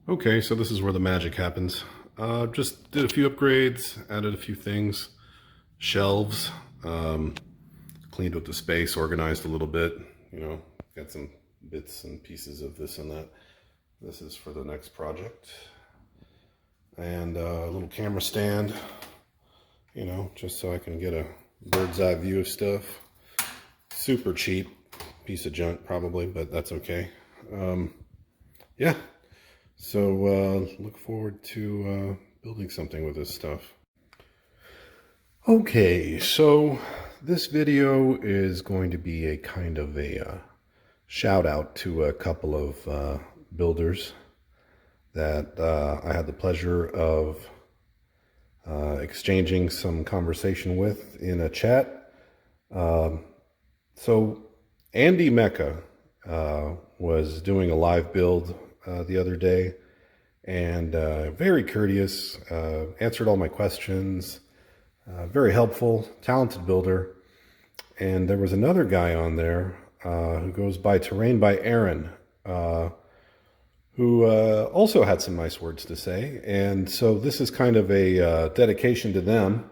Okay, so this is where the magic happens. Just did a few upgrades, added a few things, shelves, cleaned up the space, organized a little bit, you know, got some bits and pieces of this and that. This is for the next project. And a little camera stand, you know, just so I can get a bird's eye view of stuff. Super cheap, piece of junk probably, but that's okay. Yeah. So look forward to building something with this stuff. Okay, so this video is going to be a kind of a shout out to a couple of builders that I had the pleasure of exchanging some conversation with in a chat. So Andy Mecha was doing a live build the other day, and very courteous, answered all my questions, very helpful, talented builder. And there was another guy on there who goes by Terrain by Aaron, who also had some nice words to say. And so this is kind of a dedication to them.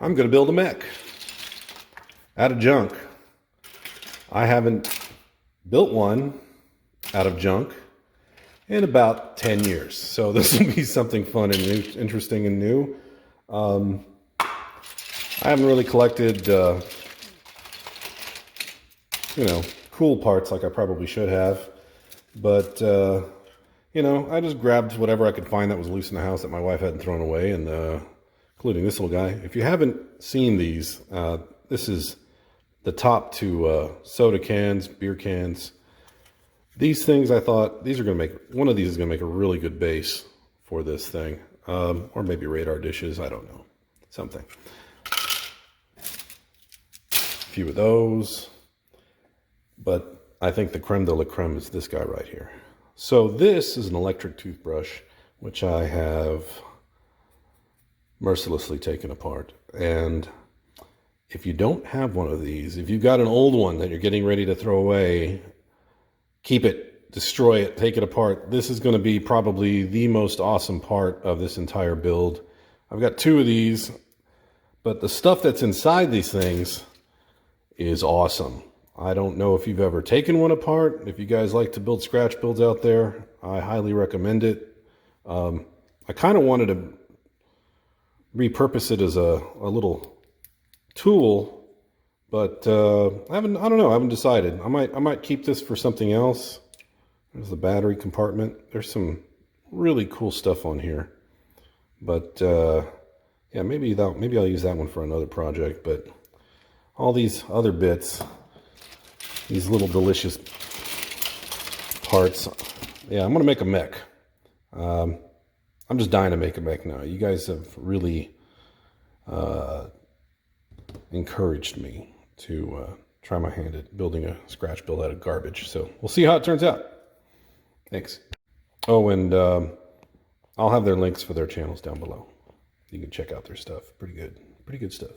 I'm going to build a mech out of junk. I haven't built one out of junk in about 10 years. So this will be something fun and new, interesting and new. I haven't really collected, you know, cool parts like I probably should have. But, you know, I just grabbed whatever I could find that was loose in the house that my wife hadn't thrown away, and including this little guy. If you haven't seen these, this is the top two soda cans, beer cans. These things, I thought, these are going to make, one of these is going to make a really good base for this thing. Or maybe radar dishes, I don't know. Something. A few of those. But I think the creme de la creme is this guy right here. So this is an electric toothbrush, which I have mercilessly taken apart. And if you don't have one of these, if you've got an old one that you're getting ready to throw away, keep it, destroy it, take it apart. This is going to be probably the most awesome part of this entire build. I've got two of these, but the stuff that's inside these things is awesome. I don't know if you've ever taken one apart. If you guys like to build scratch builds out there, I highly recommend it. I kind of wanted to repurpose it as a little tool, but I don't know. I haven't decided. I might keep this for something else. There's the battery compartment. There's some really cool stuff on here, but yeah, maybe I'll use that one for another project. But all these other bits, these little delicious parts. Yeah, I'm gonna make a mech. I'm just dying to make a mech now. You guys have really encouraged me to try my hand at building a scratch build out of garbage. So we'll see how it turns out. Thanks. Oh, and I'll have their links for their channels down below. You can check out their stuff. Pretty good stuff.